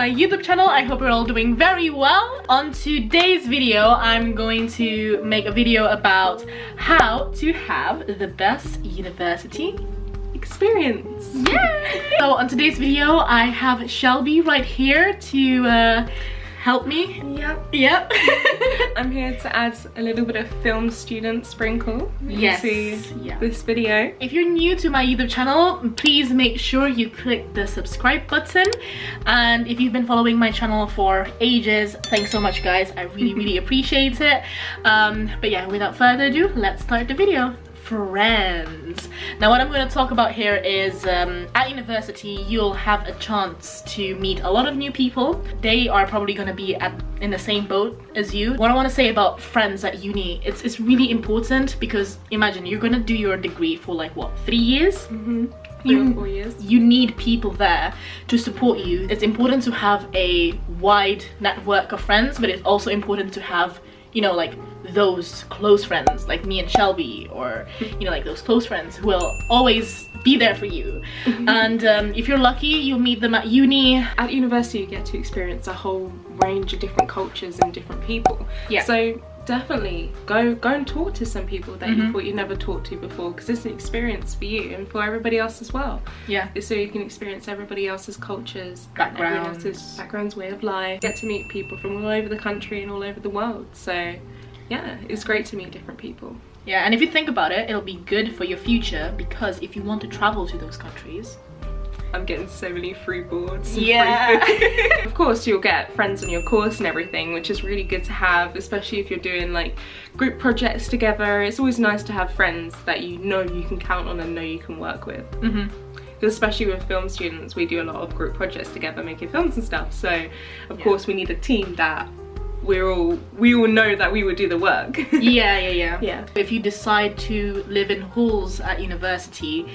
my YouTube channel. I hope you're all doing very well. On today's video, I'm going to make a video about how to have the best university experience. Yay! So on today's video, I have Shelby right here to help me. Yep. I'm here to add a little bit of film student sprinkle into this video. If you're new to my YouTube channel, please make sure you click the subscribe button. And if you've been following my channel for ages, thanks so much guys. I really appreciate it. But yeah, without further ado, let's start the video. Friends. Now what I'm going to talk about here is at university you'll have a chance to meet a lot of new people. They are probably going to be in the same boat as you. What I want to say about friends at uni, it's really important because imagine you're going to do your degree for like what, 3 years? 3 or 4 years. You need people there to support you. It's important to have a wide network of friends, but it's also important to have, you know, like those close friends like me and Shelby, or you know, like those close friends who will always be there for you. And if you're lucky, you'll meet them at uni. At university you get to experience a whole range of different cultures and different people. So definitely go and talk to some people that you thought you never talked to before, because it's an experience for you and for everybody else as well. So you can experience everybody else's cultures, backgrounds, way of life, get to meet people from all over the country and all over the world. So yeah, it's great to meet different people. Yeah, and if you think about it, it'll be good for your future, because if you want to travel to those countries, I'm getting so many free boards. Of course you'll get friends on your course and everything, which is really good to have, especially if you're doing like group projects together. It's always nice to have friends that you know you can count on and know you can work with. Especially with film students, we do a lot of group projects together making films and stuff, so of course we need a team that we all know that we would do the work. Yeah. If you decide to live in halls at university,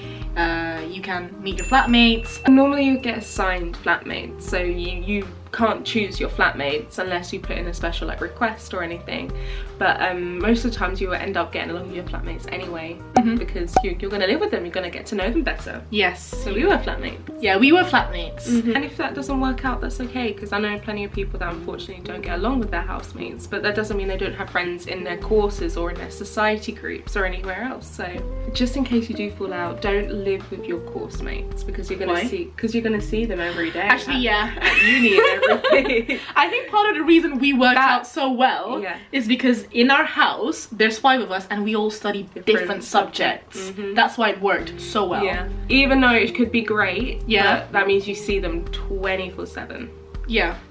you can meet your flatmates. Normally you get assigned flatmates, so you can't choose your flatmates unless you put in a special like request or anything, but most of the times you will end up getting along with your flatmates anyway, because you're going to live with them, you're going to get to know them better. So we were flatmates. Yeah, we were flatmates. And if that doesn't work out, that's okay, because I know plenty of people that unfortunately don't get along with their housemates, but that doesn't mean they don't have friends in their courses or in their society groups or anywhere else. So just in case you do fall out, don't live with your course mates, because you're going to see them every day. Actually, at uni and everything. I think part of the reason we worked out so well is because in our house there's 5 of us and we all study different subjects. That's why it worked so well. Even though it could be great, but that means you see them 24/7.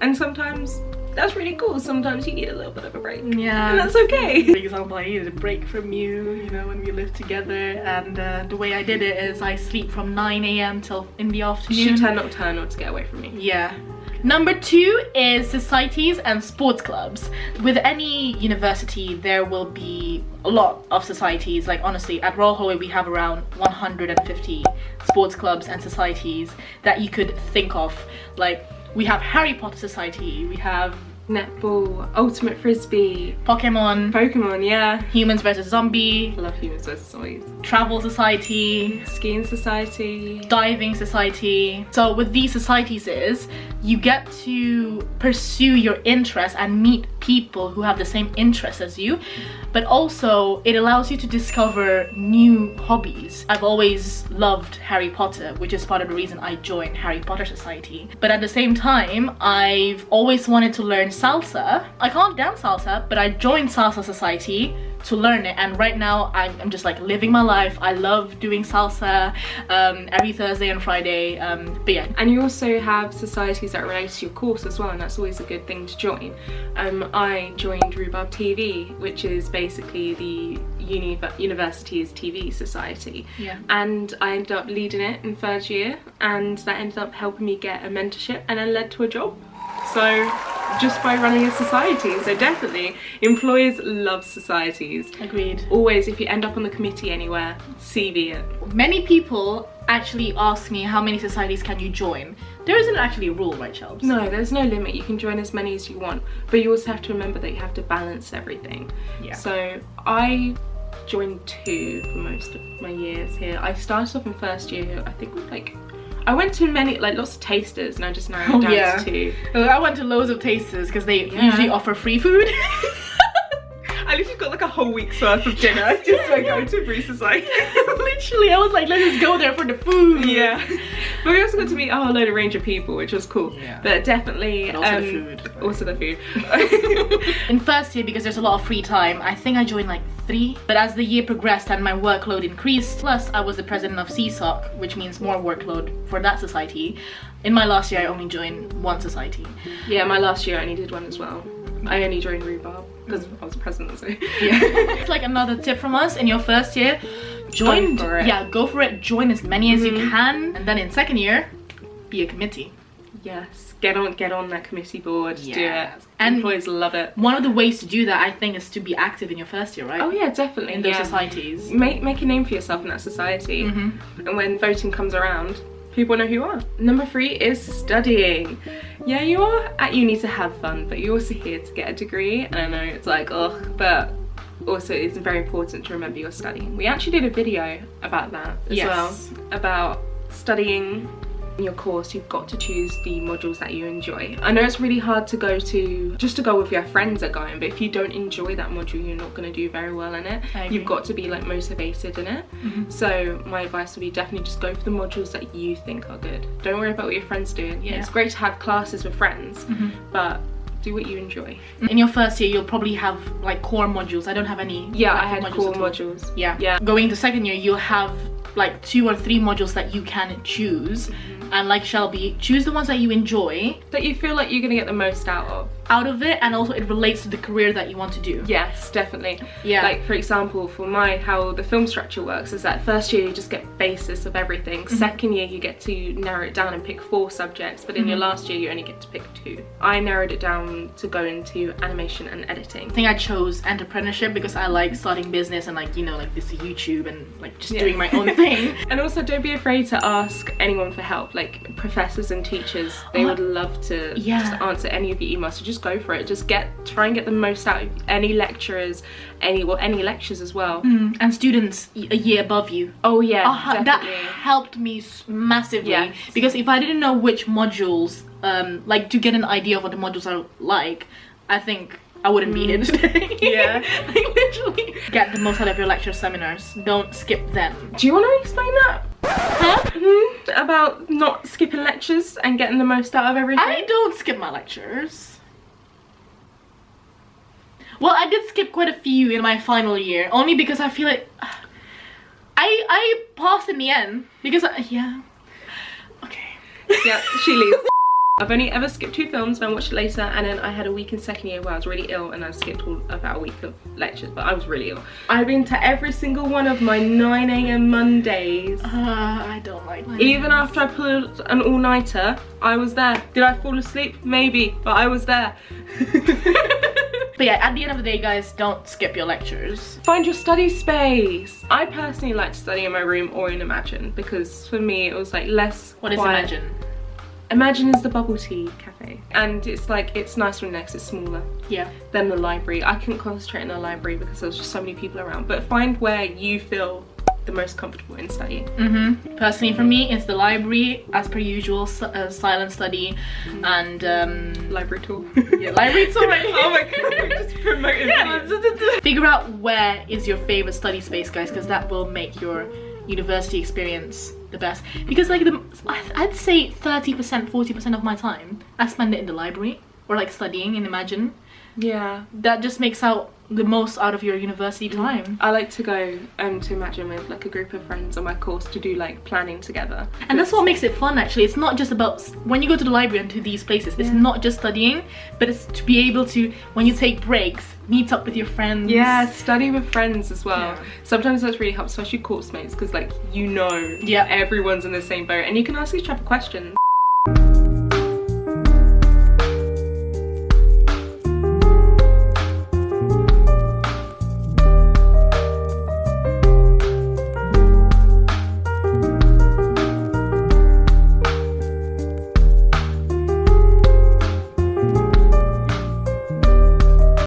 And sometimes that's really cool. Sometimes you need a little bit of a break. And that's okay. For example, I needed a break from you know, when we lived together, and the way I did it is I sleep from 9 AM till in the afternoon. She turned nocturnal to get away from me. Number 2 is societies and sports clubs. With any university there will be a lot of societies. Like honestly, at Royal Holloway we have around 150 sports clubs and societies that you could think of. Like we have Harry Potter Society, we have netball, ultimate frisbee, Pokemon, Humans vs Zombie, I love Humans vs Zombies, Travel Society, Skiing Society, Diving Society. So with these societies is you get to pursue your interests and meet people who have the same interests as you, but also it allows you to discover new hobbies. I've always loved Harry Potter, which is part of the reason I joined Harry Potter Society, but at the same time I've always wanted to learn salsa. I can't dance salsa, but I joined Salsa Society to learn it, and right now I'm just like living my life. I love doing salsa every Thursday and Friday, but yeah. And you also have societies that relate to your course as well, and that's always a good thing to join. I joined Rhubarb TV, which is basically the university's TV society, and I ended up leading it in 3rd year, and that ended up helping me get a mentorship and then led to a job. So just by running a society. So definitely employers love societies. Agreed. Always, if you end up on the committee anywhere, CV it. Many people actually ask me how many societies can you join. There isn't actually a rule, right, Shelby? No, there's no limit. You can join as many as you want, but you also have to remember that you have to balance everything. So I joined 2 for most of my years here. I started off in 1st year, I think with like I went to many, like lots of tasters, and I just narrowed it down to 2. I went to loads of tasters because they usually offer free food. I literally got like a whole week's worth of dinner just by going to Brew Society. Literally, I was like, let's just go there for the food. Yeah. But we also got to meet a whole load of range of people, which was cool. Yeah. But definitely... And also the food. Also the food. In first year, because there's a lot of free time, I think I joined like 3. But as the year progressed and my workload increased, plus I was the president of CSOC, which means more workload for that society. In my last year, I only joined 1 society. Yeah, my last year I only did 1 as well. I only joined Rhubarb because I was president, so... Yeah. It's like another tip from us. In your first year, join... Go for it. Yeah, go for it. Join as many as you can. And then in second year, be a committee. Yes, get on that committee board, do it. And employees love it. One of the ways to do that, I think, is to be active in your first year, right? Oh yeah, definitely. In those societies. Make a name for yourself in that society. And when voting comes around, people know who you are. Number 3 is studying. Yeah, you are at uni to have fun, but you're also here to get a degree. And I know it's like, ugh, but also it's very important to remember you're studying. We actually did a video about that as well, about studying. In your course, you've got to choose the modules that you enjoy. I know it's really hard to go with your friends are going, but if you don't enjoy that module, you're not going to do very well in it. You've got to be like motivated in it. So my advice would be definitely just go for the modules that you think are good. Don't worry about what your friends are doing. Yeah, it's great to have classes with friends, but do what you enjoy. In your first year, you'll probably have like core modules. I don't have any. Yeah, I had core modules. Yeah. Going into second year, you'll have like 2 or 3 modules that you can choose. And like Shelby, choose the ones that you enjoy, that you feel like you're gonna get the most out of it, and also it relates to the career that you want to do. Yes, definitely. Yeah. Like for example, for how the film structure works is that first year you just get basis of everything. Second year you get to narrow it down and pick 4 subjects, but in your last year you only get to pick 2. I narrowed it down to go into animation and editing. I think I chose entrepreneurship because I like starting business and like, you know, like this YouTube and like just doing my own thing. And also don't be afraid to ask anyone for help. Like professors and teachers, they would love to just answer any of your emails, so just go for it. Just try and get the most out of any lecturers, any lectures as well. And students a year above you. Oh yeah, definitely. That helped me massively, because if I didn't know which modules, like to get an idea of what the modules are like, I think I wouldn't be here today. Yeah. Like literally. Get the most out of your lecture seminars. Don't skip them. Do you want to explain that? Huh? About not skipping lectures and getting the most out of everything? I don't skip my lectures. Well, I did skip quite a few in my final year, only because I feel like I passed in the end because yeah. Okay. Yeah, she leaves. I've only ever skipped 2 films and I watched it later, and then I had a week in second year where I was really ill and I skipped about a week of lectures, but I was really ill. I've been to every single one of my 9 AM Mondays. I don't like Mondays. Even after I pulled an all-nighter, I was there. Did I fall asleep? Maybe, but I was there. But yeah, at the end of the day, guys, don't skip your lectures. Find your study space. I personally like to study in my room or in Imagine, because for me it was like less What is quiet. Imagine? Imagine is the bubble tea cafe, and it's like, it's nice when it's smaller than the library. I couldn't concentrate in the library because there was just so many people around, but find where you feel the most comfortable in studying. Personally for me, it's the library, as per usual, silent study, and Library tour. Yeah, library tour. Right? Oh my god, we just promoted Figure out where is your favorite study space, guys, because that will make your university experience the best. Because like I'd say 30%, 40% of my time I spend it in the library or like studying in Imagine. Yeah, that just makes out the most out of your university time. I like to go to Imagine with like a group of friends on my course to do like planning together, and that's what makes it fun. Actually, it's not just about when you go to the library and to these places, it's not just studying, but it's to be able to, when you take breaks, meet up with your friends. Yeah, study with friends as well. Sometimes that's really helpful, especially course mates, because like, you know, everyone's in the same boat and you can ask each other questions.